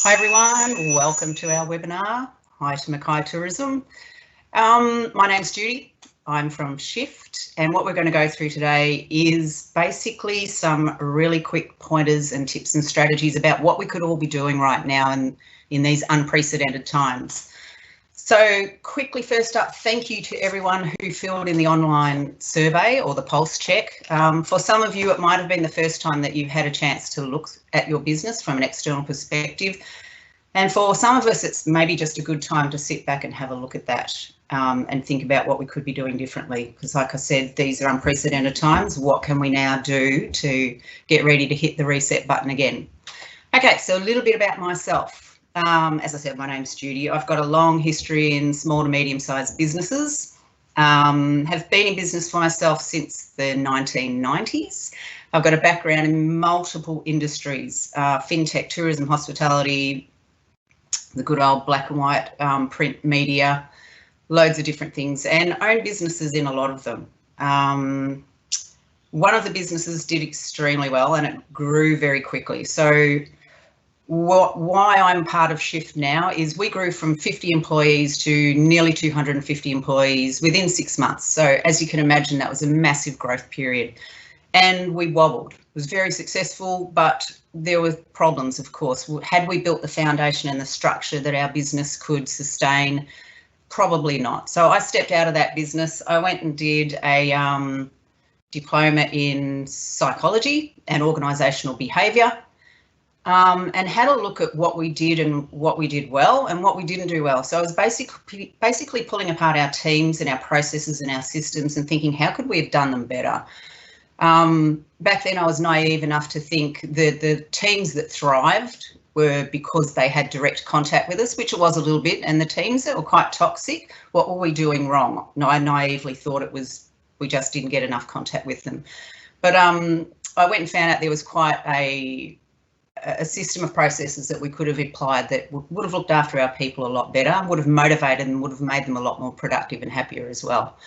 Hi everyone, welcome to our webinar, Hi to Mackay Tourism. My name's Judy, I'm from Shift, and what we're going to go through today is basically some really quick pointers and tips and strategies about what we could all be doing right now in these unprecedented times. So quickly, first up, thank you to everyone who filled in the online survey or the pulse check. For some of you, it might have been the first time that you've had a chance to look at your business from an external perspective. And for some of us, it's maybe just a good time to sit back and have a look at that and think about what we could be doing differently. Because like I said, these are unprecedented times. What can we now do to get ready to hit the reset button again? Okay, so a little bit about myself. As I said, my name's Judy. I've got a long history in small to medium-sized businesses. Have been in business for myself since the 1990s. I've got a background in multiple industries, fintech, tourism, hospitality, the good old black and white print media, loads of different things, and own businesses in a lot of them. One of the businesses did extremely well and it grew very quickly. So why I'm part of Shift now is we grew from 50 employees to nearly 250 employees within 6 months. So as you can imagine, that was a massive growth period. And we wobbled. It was very successful, but there were problems, of course. Had we built the foundation and the structure that our business could sustain? Probably not. So I stepped out of that business. I went and did a diploma in psychology and organisational behaviour. And had a look at what we did and what we did well and what we didn't do well. So I was basically pulling apart our teams and our processes and our systems and thinking, how could we have done them better? Back then I was naive enough to think that the teams that thrived were because they had direct contact with us, which it was a little bit, and the teams that were quite toxic, what were we doing wrong? No, I naively thought it was we just didn't get enough contact with them. But I went and found out there was quite a system of processes that we could have applied that would have looked after our people a lot better, would have motivated and would have made them a lot more productive and happier as well.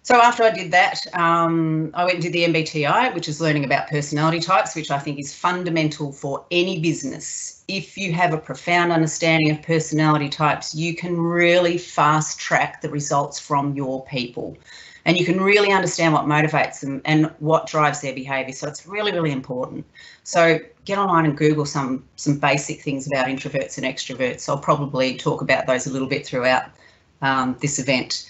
So after I did that, I went and did the MBTI, which is learning about personality types, which I think is fundamental for any business. If you have a profound understanding of personality types, you can really fast track the results from your people. And you can really understand what motivates them and what drives their behaviour. So it's really, really important. So get online and Google some basic things about introverts and extroverts. I'll probably talk about those a little bit throughout this event.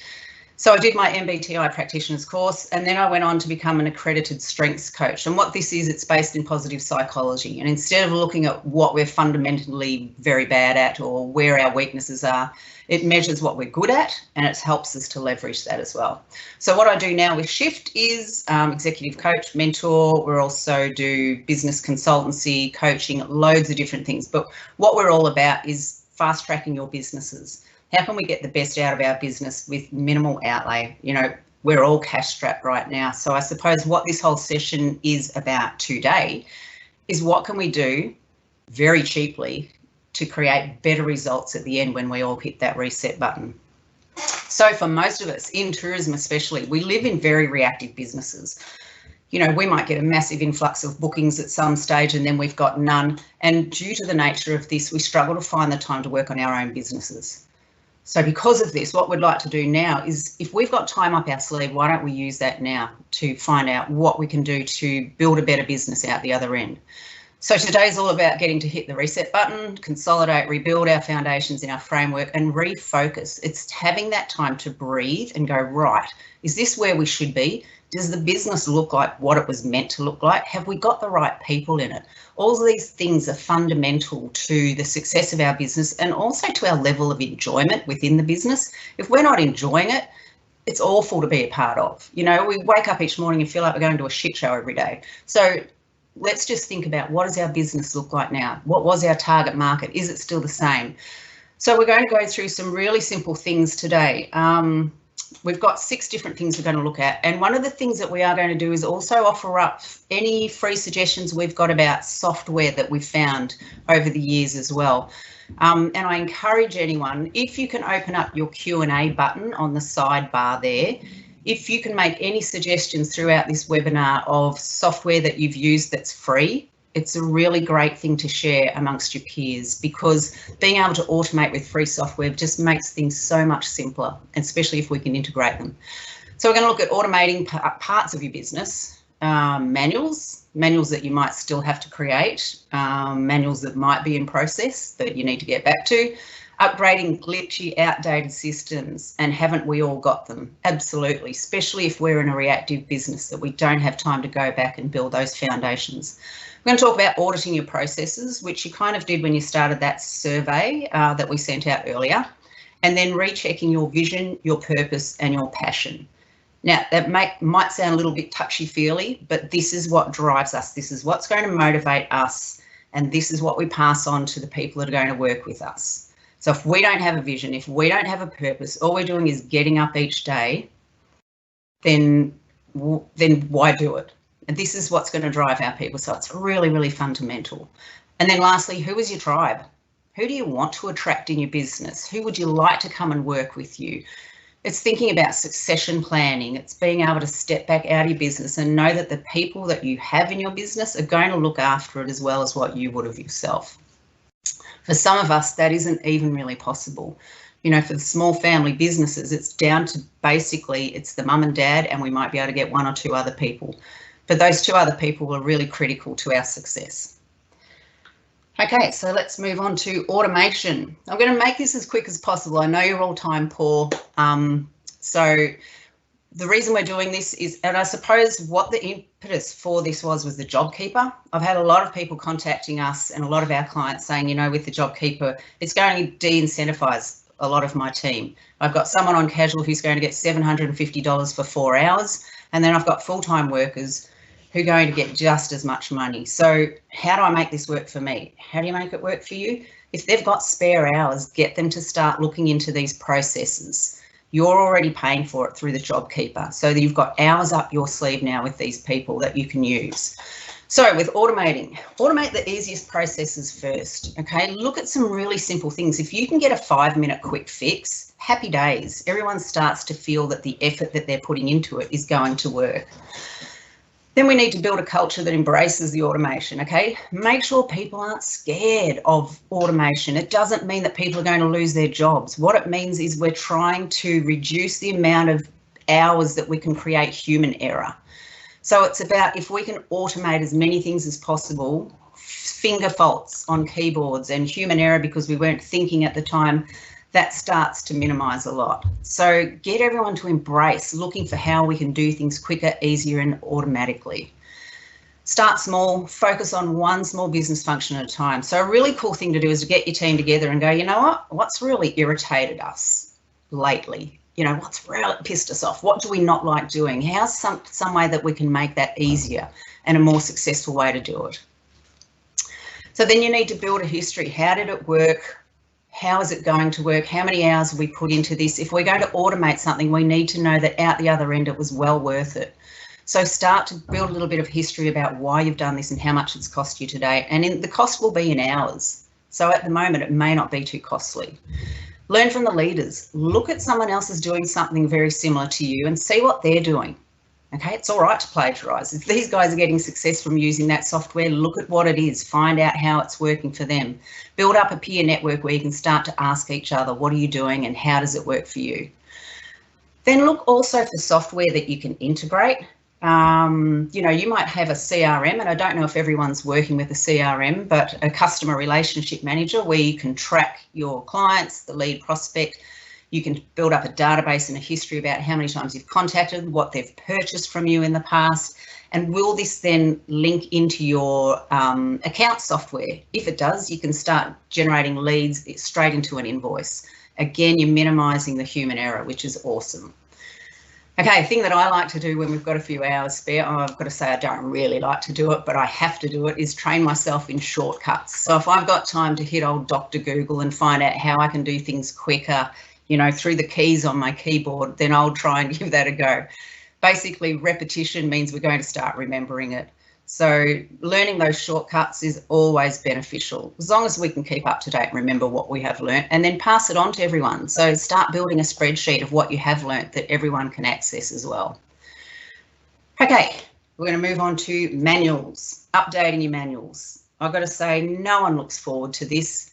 So I did my MBTI practitioner's course, and then I went on to become an accredited strengths coach. And what this is, it's based in positive psychology. And instead of looking at what we're fundamentally very bad at or where our weaknesses are, it measures what we're good at, and it helps us to leverage that as well. So what I do now with Shift is executive coach, mentor. We also do business consultancy, coaching, loads of different things. But what we're all about is fast tracking your businesses. How can we get the best out of our business with minimal outlay? You know, we're all cash strapped right now. So I suppose what this whole session is about today is what can we do very cheaply to create better results at the end when we all hit that reset button. So for most of us in tourism especially, we live in very reactive businesses. You know, we might get a massive influx of bookings at some stage and then we've got none. And due to the nature of this, we struggle to find the time to work on our own businesses. So because of this, what we'd like to do now is if we've got time up our sleeve, why don't we use that now to find out what we can do to build a better business out the other end. So today's all about getting to hit the reset button, consolidate, rebuild our foundations in our framework and refocus. It's having that time to breathe and go, right, is this where we should be? Does the business look like what it was meant to look like? Have we got the right people in it? All of these things are fundamental to the success of our business and also to our level of enjoyment within the business. If we're not enjoying it, it's awful to be a part of. You know, we wake up each morning and feel like we're going to a shit show every day. So let's just think about what does our business look like now? What was our target market? Is it still the same? So we're going to go through some really simple things today. We've got 6 different things we're going to look at. And one of the things that we are going to do is also offer up any free suggestions we've got about software that we've found over the years as well. And I encourage anyone, if you can open up your Q&A button on the sidebar there, if you can make any suggestions throughout this webinar of software that you've used that's free It's a really great thing to share amongst your peers, because being able to automate with free software just makes things so much simpler, especially if we can integrate them. So we're going to look at automating parts of your business, manuals that you might still have to create, manuals that might be in process that you need to get back to, upgrading glitchy, outdated systems, and haven't we all got them? Absolutely, especially if we're in a reactive business that we don't have time to go back and build those foundations. We're going to talk about auditing your processes, which you kind of did when you started that survey that we sent out earlier, and then rechecking your vision, your purpose, and your passion. Now, that might sound a little bit touchy-feely, but this is what drives us. This is what's going to motivate us, and this is what we pass on to the people that are going to work with us. So if we don't have a vision, if we don't have a purpose, all we're doing is getting up each day, then why do it? And this is what's going to drive our people. So it's really, really fundamental. And then lastly, who is your tribe? Who do you want to attract in your business? Who would you like to come and work with you? It's thinking about succession planning. It's being able to step back out of your business and know that the people that you have in your business are going to look after it as well as what you would of yourself. For some of us, that isn't even really possible. You know, for the small family businesses, it's down to basically it's the mum and dad, and we might be able to get one or two other people. But those two other people are really critical to our success. Okay, so let's move on to automation. I'm going to make this as quick as possible. I know you're all time poor. So the reason we're doing this is, and I suppose what the impetus for this was the JobKeeper. I've had a lot of people contacting us and a lot of our clients saying, you know, with the JobKeeper, it's going to de-incentivise a lot of my team. I've got someone on casual who's going to get $750 for 4 hours, and then I've got full-time workers who are going to get just as much money. So how do I make this work for me? How do you make it work for you? If they've got spare hours, get them to start looking into these processes. You're already paying for it through the JobKeeper. So you've got hours up your sleeve now with these people that you can use. So with automate the easiest processes first, okay? Look at some really simple things. If you can get a 5-minute quick fix, happy days. Everyone starts to feel that the effort that they're putting into it is going to work. Then we need to build a culture that embraces the automation, okay? Make sure people aren't scared of automation. It doesn't mean that people are going to lose their jobs. What it means is we're trying to reduce the amount of hours that we can create human error. So it's about if we can automate as many things as possible, finger faults on keyboards and human error because we weren't thinking at the time, that starts to minimise a lot. So get everyone to embrace looking for how we can do things quicker, easier and automatically. Start small, focus on one small business function at a time. So a really cool thing to do is to get your team together and go, you know what's really irritated us lately? You know, what's really pissed us off? What do we not like doing? How's some way that we can make that easier and a more successful way to do it? So then you need to build a history. How did it work? How is it going to work? How many hours have we put into this? If we're going to automate something, we need to know that out the other end it was well worth it. So start to build a little bit of history about why you've done this and how much it's cost you today. And the cost will be in hours. So at the moment, it may not be too costly. Learn from the leaders. Look at someone else is doing something very similar to you and see what they're doing. Okay, it's all right to plagiarise. If these guys are getting success from using that software, look at what it is, find out how it's working for them. Build up a peer network where you can start to ask each other, what are you doing and how does it work for you? Then look also for software that you can integrate. You know, you might have a CRM, and I don't know if everyone's working with a CRM, but a customer relationship manager where you can track your clients, the lead prospect. You can build up a database and a history about how many times you've contacted, what they've purchased from you in the past, and will this then link into your account software? If it does, you can start generating leads straight into an invoice. Again, you're minimising the human error, which is awesome. Okay, a thing that I like to do when we've got a few hours spare, I've got to say I don't really like to do it, but I have to do it, is train myself in shortcuts. So if I've got time to hit old Dr. Google and find out how I can do things quicker, you know, through the keys on my keyboard, then I'll try and give that a go. Basically, repetition means we're going to start remembering it. So learning those shortcuts is always beneficial, as long as we can keep up to date and remember what we have learnt, and then pass it on to everyone. So start building a spreadsheet of what you have learnt that everyone can access as well. Okay, We're going to move on to manuals, updating your manuals. I've got to say, no one looks forward to this.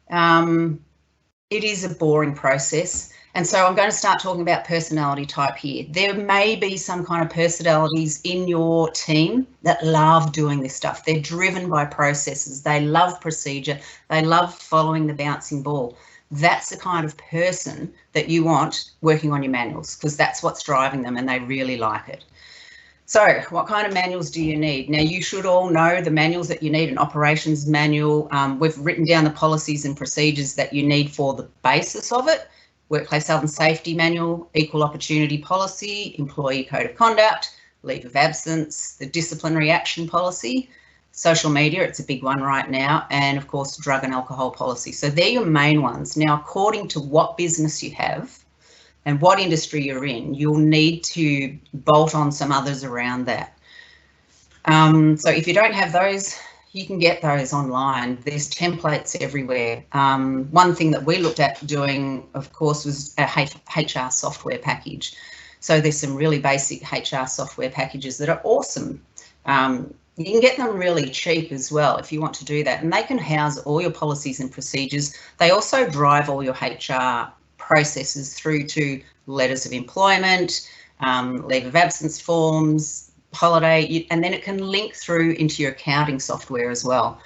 It is a boring process. And so I'm going to start talking about personality type here. There may be some kind of personalities in your team that love doing this stuff. They're driven by processes. They love procedure. They love following the bouncing ball. That's the kind of person that you want working on your manuals, because that's what's driving them and they really like it. So what kind of manuals do you need? Now, you should all know the manuals that you need: an operations manual. We've written down the policies and procedures that you need for the basis of it: workplace health and safety manual, equal opportunity policy, employee code of conduct, leave of absence, the disciplinary action policy, social media, it's a big one right now, and of course, drug and alcohol policy. So they're your main ones. Now, according to what business you have and what industry you're in, you'll need to bolt on some others around that. So if you don't have those, you can get those online. There's templates everywhere. One thing that we looked at doing, of course, was a HR software package. So there's some really basic HR software packages that are awesome. You can get them really cheap as well if you want to do that, and they can house all your policies and procedures. They also drive all your HR processes through to letters of employment, leave of absence forms, holiday, and then it can link through into your accounting software as well.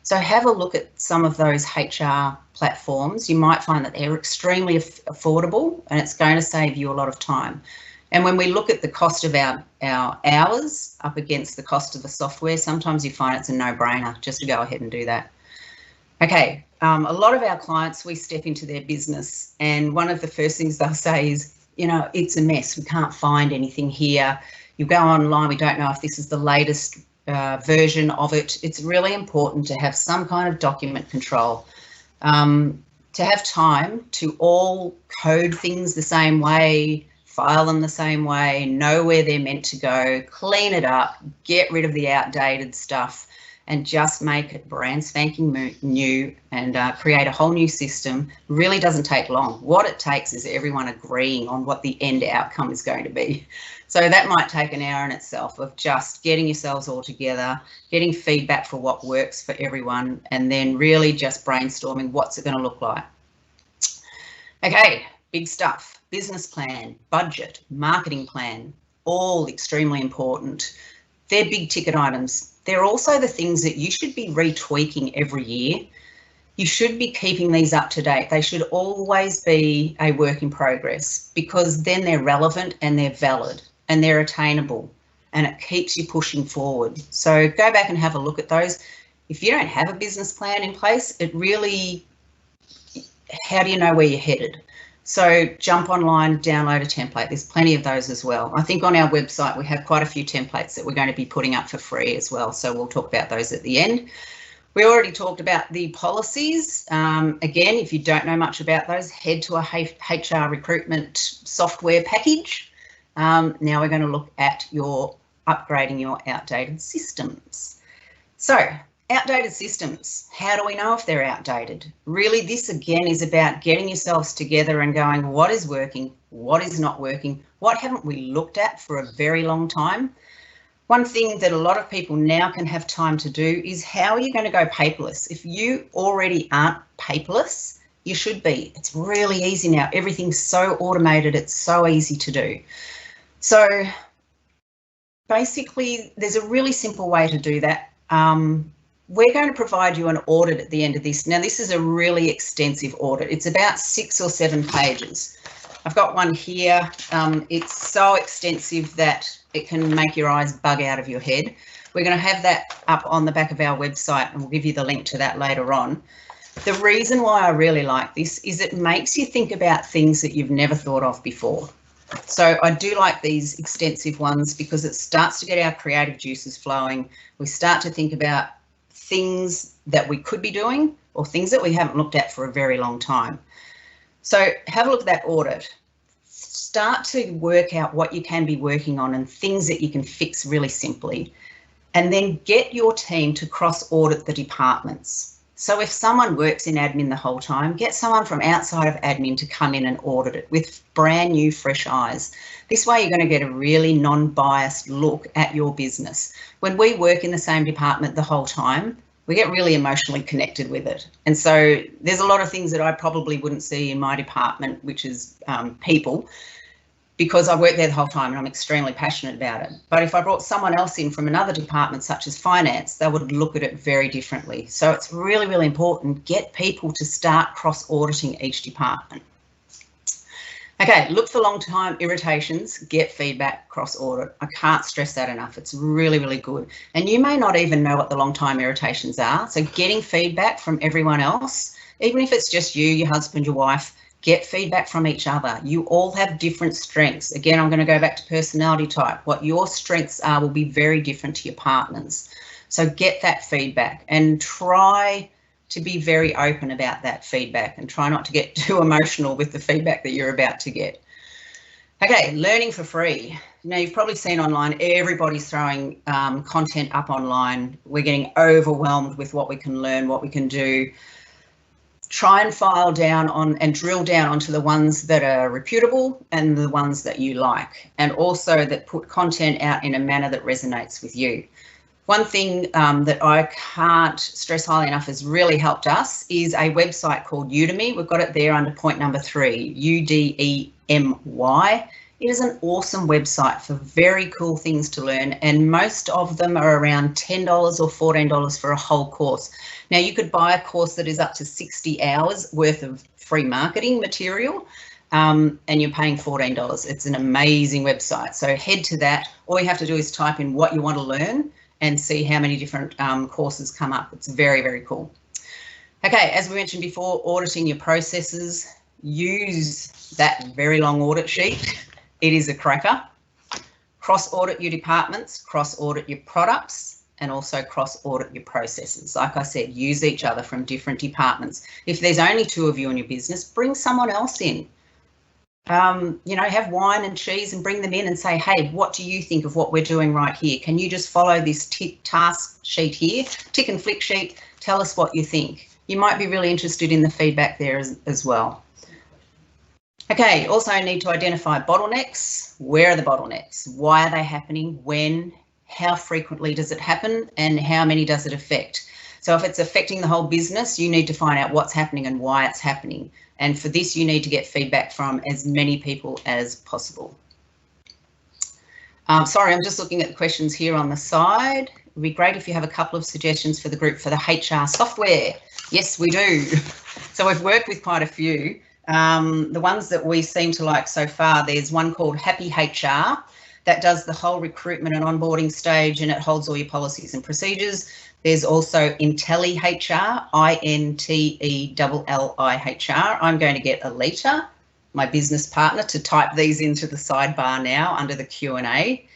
So have a look at some of those HR platforms. You might find that they're extremely affordable and it's going to save you a lot of time. And when we look at the cost of our hours up against the cost of the software, sometimes you find it's a no-brainer just to go ahead and do that. Okay, a lot of our clients, we step into their business and one of the first things they'll say is, you know, it's a mess. We can't find anything here. You go online, we don't know if this is the latest version of it. It's really important to have some kind of document control, to have time to all code things the same way, file them the same way, know where they're meant to go, clean it up, get rid of the outdated stuff, and just make it brand spanking new and create a whole new system. Really doesn't take long. What it takes is everyone agreeing on what the end outcome is going to be. So that might take an hour in itself of just getting yourselves all together, getting feedback for what works for everyone, and then really just brainstorming what's it going to look like. Okay, big stuff. Business plan, budget, marketing plan, all extremely important. They're big ticket items. They're also the things that you should be retweaking every year. You should be keeping these up to date. They should always be a work in progress, because then they're relevant and they're valid and they're attainable, and it keeps you pushing forward. So go back and have a look at those. If you don't have a business plan in place, it really, how do you know where you're headed? So jump online, download a template. There's plenty of those as well. I think on our website, we have quite a few templates that we're going to be putting up for free as well. So we'll talk about those at the end. We already talked about the policies. Again, if you don't know much about those, head to a HR recruitment software package. Now we're going to look at upgrading your outdated systems. So outdated systems, how do we know if they're outdated? Really, this again is about getting yourselves together and going, what is working, what is not working, what haven't we looked at for a very long time? One thing that a lot of people now can have time to do is, how are you going to go paperless? If you already aren't paperless, you should be. It's really easy now. Everything's so automated, it's so easy to do. So basically, there's a really simple way to do that. We're going to provide you an audit at the end of this. Now, this is a really extensive audit. It's about 6 or 7 pages. I've got one here. It's so extensive that it can make your eyes bug out of your head. We're going to have that up on the back of our website, and we'll give you the link to that later on. The reason why I really like this is it makes you think about things that you've never thought of before. So I do like these extensive ones because it starts to get our creative juices flowing. We start to think about things that we could be doing or things that we haven't looked at for a very long time. So have a look at that audit. Start to work out what you can be working on and things that you can fix really simply, and then get your team to cross audit the departments. So if someone works in admin the whole time, get someone from outside of admin to come in and audit it with brand new, fresh eyes. This way you're going to get a really non-biased look at your business. When we work in the same department the whole time, we get really emotionally connected with it. And so there's a lot of things that I probably wouldn't see in my department, which is people, because I work there the whole time and I'm extremely passionate about it. But if I brought someone else in from another department, such as finance, they would look at it very differently. So it's really, really important, get people to start cross-auditing each department. Okay, look for long-time irritations, get feedback, cross-audit. I can't stress that enough. It's really, really good. And you may not even know what the long-time irritations are. So getting feedback from everyone else, even if it's just you, your husband, your wife, get feedback from each other. You all have different strengths. Again, I'm going to go back to personality type. What your strengths are will be very different to your partner's. So get that feedback and try to be very open about that feedback and try not to get too emotional with the feedback that you're about to get. Okay, learning for free. Now, you've probably seen online, everybody's throwing content up online. We're getting overwhelmed with what we can learn, what we can do. Try and file down on and drill down onto the ones that are reputable and the ones that you like, and also that put content out in a manner that resonates with you. One thing that I can't stress highly enough has really helped us is a website called Udemy. We've got it there under point number 3, UDEMY. It is an awesome website for very cool things to learn, and most of them are around $10 or $14 for a whole course. Now, you could buy a course that is up to 60 hours worth of free marketing material, and you're paying $14. It's an amazing website. So head to that. All you have to do is type in what you want to learn and see how many different courses come up. It's very, very cool. Okay, as we mentioned before, auditing your processes, use that very long audit sheet. It is a cracker. Cross-audit your departments, cross-audit your products, and also cross-audit your processes. Like I said, use each other from different departments. If there's only 2 of you in your business, bring someone else in. You know, have wine and cheese and bring them in and say, hey, what do you think of what we're doing right here? Can you just follow this task sheet here, tick and flick sheet, tell us what you think. You might be really interested in the feedback there as well. Okay, also need to identify bottlenecks. Where are the bottlenecks? Why are they happening? When? How frequently does it happen? And how many does it affect? So if it's affecting the whole business, you need to find out what's happening and why it's happening. And for this, you need to get feedback from as many people as possible. Sorry, I'm just looking at the questions here on the side. It would be great if you have a couple of suggestions for the group for the HR software. Yes, we do. So we've worked with quite a few. The ones that we seem to like so far, there's one called Happy HR that does the whole recruitment and onboarding stage, and it holds all your policies and procedures. There's also IntelliHR, INTELLIHR. I'm going to get Alita, my business partner, to type these into the sidebar now under the Q&A.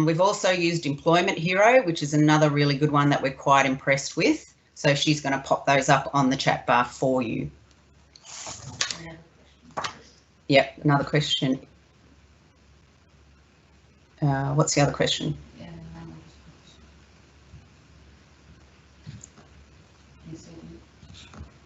We've also used Employment Hero, which is another really good one that we're quite impressed with. So she's going to pop those up on the chat bar for you. Yep, another question. What's the other question?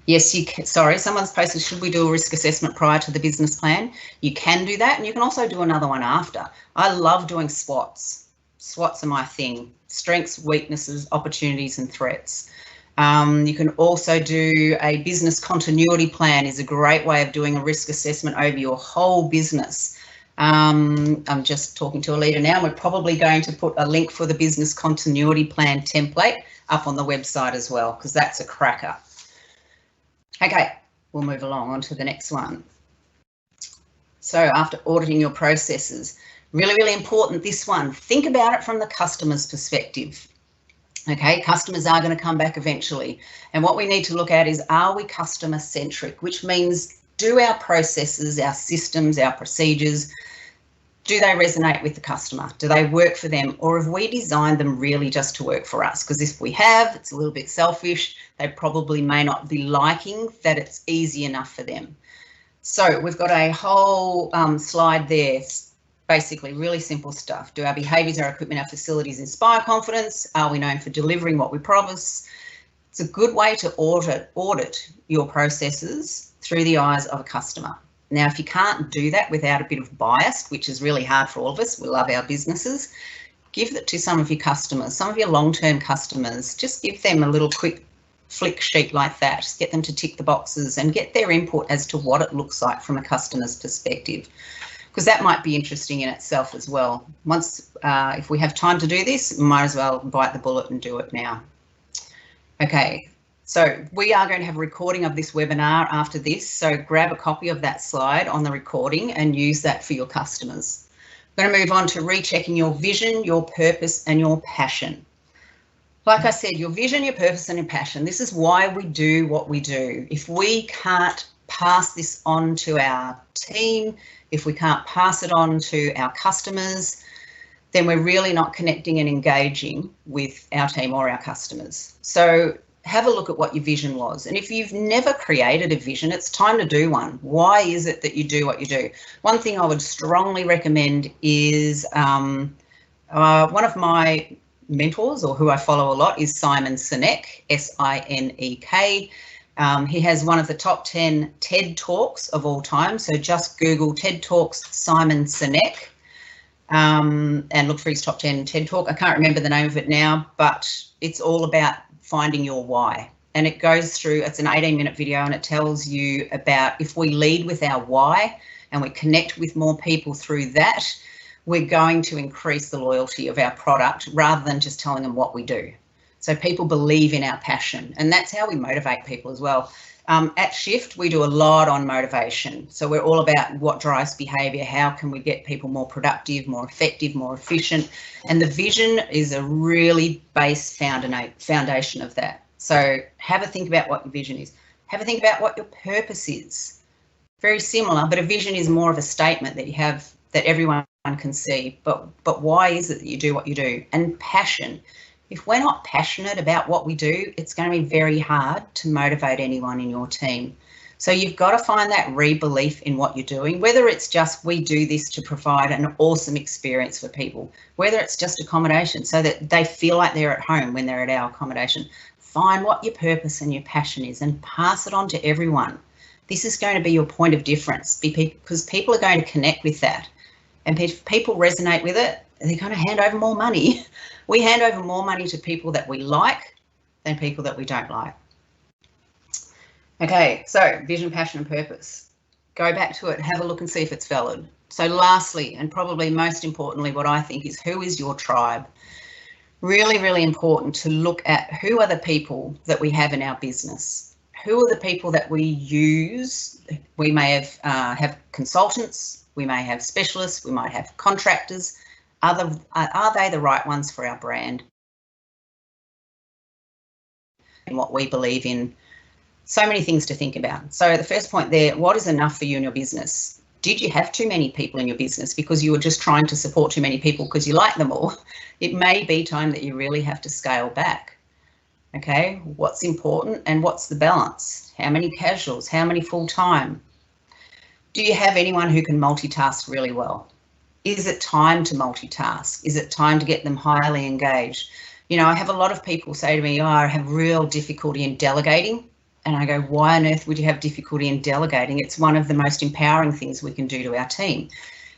Yes, you can. Sorry, someone's posted, should we do a risk assessment prior to the business plan? You can do that, and you can also do another one after. I love doing SWOTs. SWOTs are my thing. Strengths, weaknesses, opportunities, and threats. You can also do a business continuity plan, is a great way of doing a risk assessment over your whole business. I'm just talking to a leader now. We're probably going to put a link for the business continuity plan template up on the website as well, because that's a cracker. Okay, we'll move along on to the next one. So after auditing your processes, really, really important, this one, think about it from the customer's perspective. Okay, customers are going to come back eventually. And what we need to look at is, are we customer centric, which means, do our processes, our systems, our procedures, do they resonate with the customer? Do they work for them? Or have we designed them really just to work for us? Because if we have, it's a little bit selfish. They probably may not be liking that it's easy enough for them. So we've got a whole slide there, basically really simple stuff. Do our behaviours, our equipment, our facilities inspire confidence? Are we known for delivering what we promise? It's a good way to audit your processes through the eyes of a customer. Now, if you can't do that without a bit of bias, which is really hard for all of us, we love our businesses, give it to some of your customers, some of your long-term customers. Just give them a little quick flick sheet like that. Just get them to tick the boxes and get their input as to what it looks like from a customer's perspective, because that might be interesting in itself as well. Once, if we have time to do this, might as well bite the bullet and do it now. Okay, so we are going to have a recording of this webinar after this, so grab a copy of that slide on the recording and use that for your customers. I'm going to move on to rechecking your vision, your purpose and your passion. Like I said, your vision, your purpose and your passion, this is why we do what we do. If we can't pass this on to our team, if we can't pass it on to our customers, then we're really not connecting and engaging with our team or our customers. So have a look at what your vision was. And if you've never created a vision, it's time to do one. Why is it that you do what you do? One thing I would strongly recommend is one of my mentors, or who I follow a lot, is Simon Sinek, S-I-N-E-K. He has one of the top 10 TED Talks of all time. So just Google TED Talks Simon Sinek. And look for his top 10 TED Talk. I can't remember the name of it now, but it's all about finding your why. And it goes through, it's an 18-minute video, and it tells you about if we lead with our why and we connect with more people through that, we're going to increase the loyalty of our product rather than just telling them what we do. So people believe in our passion, and that's how we motivate people as well. At Shift, we do a lot on motivation. So we're all about what drives behaviour, how can we get people more productive, more effective, more efficient. And the vision is a really base foundation of that. So have a think about what your vision is. Have a think about what your purpose is. Very similar, but a vision is more of a statement that you have that everyone can see. But why is it that you do what you do? And passion. If we're not passionate about what we do, it's going to be very hard to motivate anyone in your team. So you've got to find that re-belief in what you're doing, whether it's just we do this to provide an awesome experience for people, whether it's just accommodation so that they feel like they're at home when they're at our accommodation. Find what your purpose and your passion is and pass it on to everyone. This is going to be your point of difference because people are going to connect with that. And if people resonate with it, they're going to hand over more money. We hand over more money to people that we like than people that we don't like. Okay, so vision, passion and purpose. Go back to it, have a look and see if it's valid. So lastly, and probably most importantly, what I think is, who is your tribe? Really, really important to look at who are the people that we have in our business. Who are the people that we use? We may have consultants, we may have specialists, we might have contractors. Are they the right ones for our brand and what we believe in? So many things to think about. So the first point there, what is enough for you in your business? Did you have too many people in your business because you were just trying to support too many people because you like them all? It may be time that you really have to scale back. Okay, what's important and what's the balance? How many casuals? How many full-time? Do you have anyone who can multitask really well? Is it time to multitask? Is it time to get them highly engaged? You know, I have a lot of people say to me, oh, I have real difficulty in delegating. And I go, why on earth would you have difficulty in delegating? It's one of the most empowering things we can do to our team.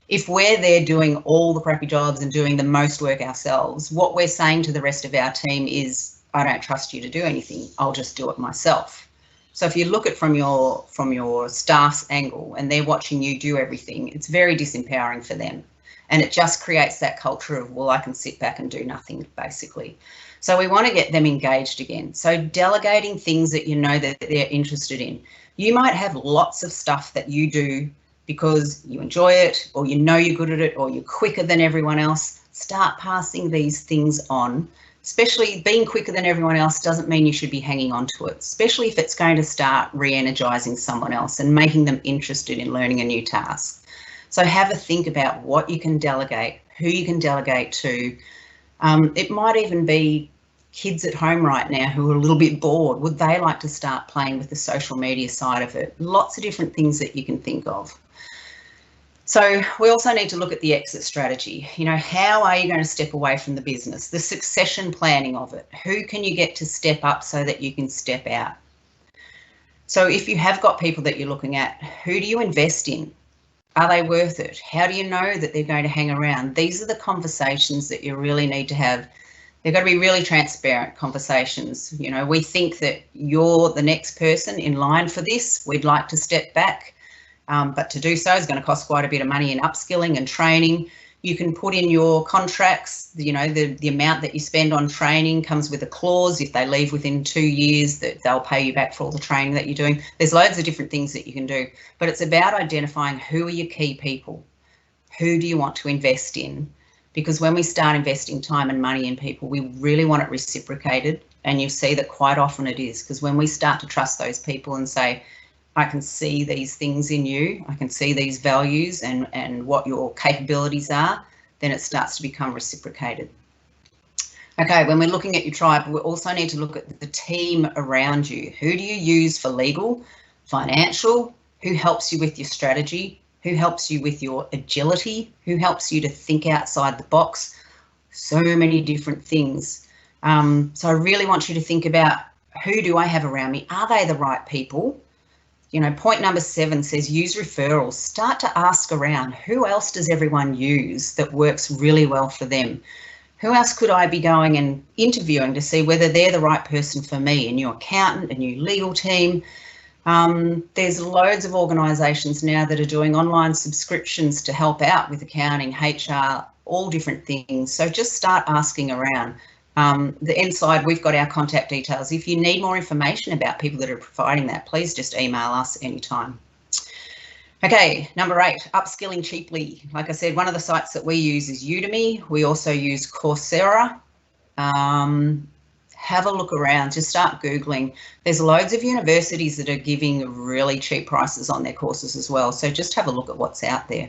If we're there doing all the crappy jobs and doing the most work ourselves, what we're saying to the rest of our team is, I don't trust you to do anything. I'll just do it myself. So if you look at from your staff's angle and they're watching you do everything, it's very disempowering for them. And it just creates that culture of, well, I can sit back and do nothing, basically. So we want to get them engaged again. So delegating things that you know that they're interested in. You might have lots of stuff that you do because you enjoy it, or you know you're good at it, or you're quicker than everyone else. Start passing these things on. Especially being quicker than everyone else doesn't mean you should be hanging on to it, especially if it's going to start re-energizing someone else and making them interested in learning a new task. So have a think about what you can delegate, who you can delegate to. It might even be kids at home right now who are a little bit bored. Would they like to start playing with the social media side of it? Lots of different things that you can think of. So we also need to look at the exit strategy. You know, how are you going to step away from the business? The succession planning of it. Who can you get to step up so that you can step out? So if you have got people that you're looking at, who do you invest in? Are they worth it? How do you know that they're going to hang around? These are the conversations that you really need to have. They've got to be really transparent conversations. You know, we think that you're the next person in line for this. We'd like to step back. But to do so is going to cost quite a bit of money in upskilling and training. You can put in your contracts, you know, the amount that you spend on training comes with a clause. If they leave within 2 years, that they'll pay you back for all the training that you're doing. There's loads of different things that you can do, but it's about identifying who are your key people. Who do you want to invest in? Because when we start investing time and money in people, we really want it reciprocated. And you see that quite often it is, because when we start to trust those people and say, I can see these things in you, I can see these values and what your capabilities are, then it starts to become reciprocated. Okay, when we're looking at your tribe, we also need to look at the team around you. Who do you use for legal, financial? Who helps you with your strategy? Who helps you with your agility? Who helps you to think outside the box? So many different things. So I really want you to think about, who do I have around me? Are they the right people? You know, point number 7 says use referrals. Start to ask around, who else does everyone use that works really well for them? Who else could I be going and interviewing to see whether they're the right person for me? A new accountant, a new legal team. There's loads of organisations now that are doing online subscriptions to help out with accounting, HR, all different things. So just start asking around. The inside, we've got our contact details. If you need more information about people that are providing that, please just email us anytime. Okay, number 8, upskilling cheaply. Like I said, one of the sites that we use is Udemy. We also use Coursera. Have a look around, just start Googling. There's loads of universities that are giving really cheap prices on their courses as well. So just have a look at what's out there.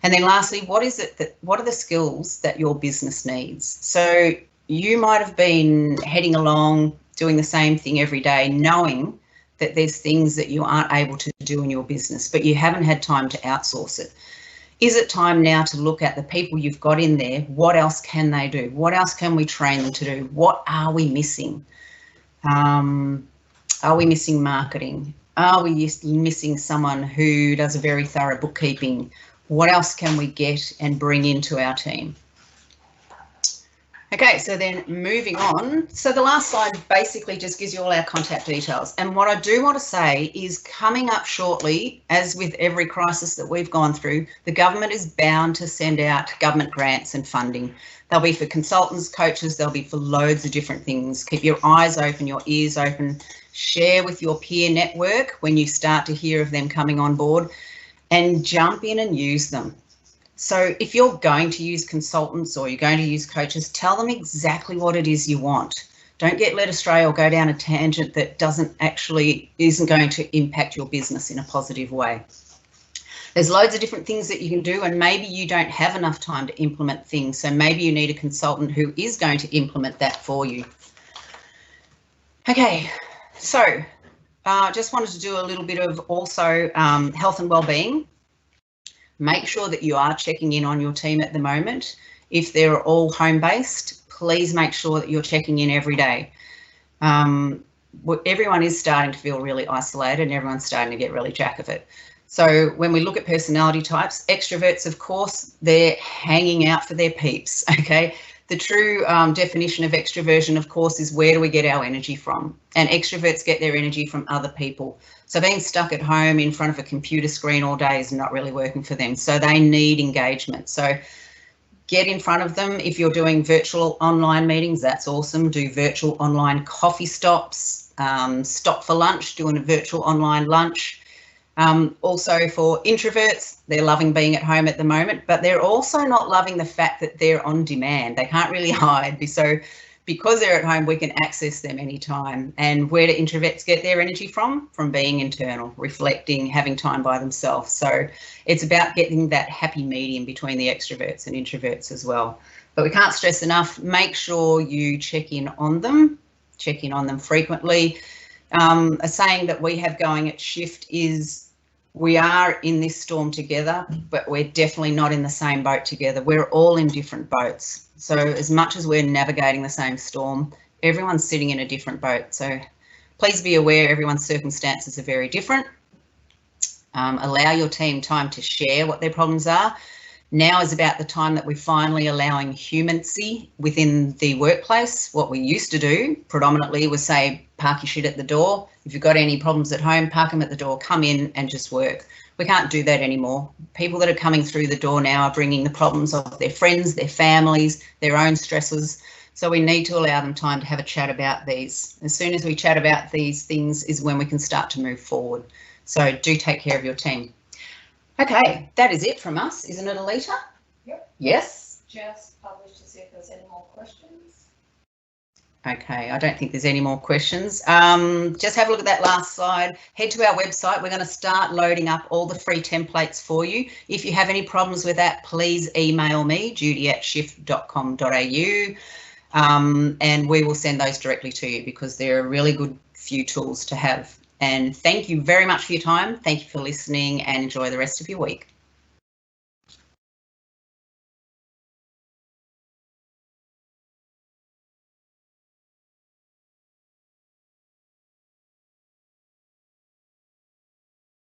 And then lastly, what are the skills that your business needs? So you might have been heading along, doing the same thing every day, knowing that there's things that you aren't able to do in your business, but you haven't had time to outsource it. Is it time now to look at the people you've got in there? What else can they do? What else can we train them to do? What are we missing? Are we missing marketing? Are we missing someone who does a very thorough bookkeeping? What else can we get and bring into our team? Okay, so then moving on. So the last slide basically just gives you all our contact details. And what I do want to say is, coming up shortly, as with every crisis that we've gone through, the government is bound to send out government grants and funding. They'll be for consultants, coaches, they'll be for loads of different things. Keep your eyes open, your ears open. Share with your peer network when you start to hear of them coming on board, and jump in and use them. So if you're going to use consultants or you're going to use coaches, tell them exactly what it is you want. Don't get led astray or go down a tangent that isn't going to impact your business in a positive way. There's loads of different things that you can do, and maybe you don't have enough time to implement things. So maybe you need a consultant who is going to implement that for you. Okay, so just wanted to do a little bit of also health and wellbeing. Make sure that you are checking in on your team at the moment. If they're all home-based, please make sure that you're checking in every day. Everyone is starting to feel really isolated, and everyone's starting to get really jack of it. So when we look at personality types, extroverts, of course, they're hanging out for their peeps, okay? The true definition of extroversion, of course, is where do we get our energy from? And extroverts get their energy from other people. So being stuck at home in front of a computer screen all day is not really working for them. So they need engagement. So get in front of them. If you're doing virtual online meetings, that's awesome. Do virtual online coffee stops, stop for lunch, doing a virtual online lunch. Also for introverts, they're loving being at home at the moment, but they're also not loving the fact that they're on demand. They can't really hide. So because they're at home, we can access them anytime. And where do introverts get their energy from? From being internal, reflecting, having time by themselves. So it's about getting that happy medium between the extroverts and introverts as well. But we can't stress enough, make sure you check in on them frequently. A saying that we have going at Shift is, We are in this storm together, but we're definitely not in the same boat together. We're all in different boats. So as much as we're navigating the same storm, everyone's sitting in a different boat. So please be aware everyone's circumstances are very different. Allow your team time to share what their problems are. Now is about the time that we're finally allowing humancy within the workplace. What we used to do predominantly was say, park your shit at the door. If you've got any problems at home, park them at the door, come in and just work. We can't do that anymore. People that are coming through the door now are bringing the problems of their friends, their families, their own stresses. So we need to allow them time to have a chat about these. As soon as we chat about these things is when we can start to move forward. So do take care of your team. Okay, that is it from us, isn't it, Alita? Yep. Yes? Just publish to see if there's any more questions. Okay, I don't think there's any more questions. Just have a look at that last slide. Head to our website. We're going to start loading up all the free templates for you. If you have any problems with that, please email me, judy@shift.com.au, and we will send those directly to you because they're a really good few tools to have. And thank you very much for your time. Thank you for listening and enjoy the rest of your week.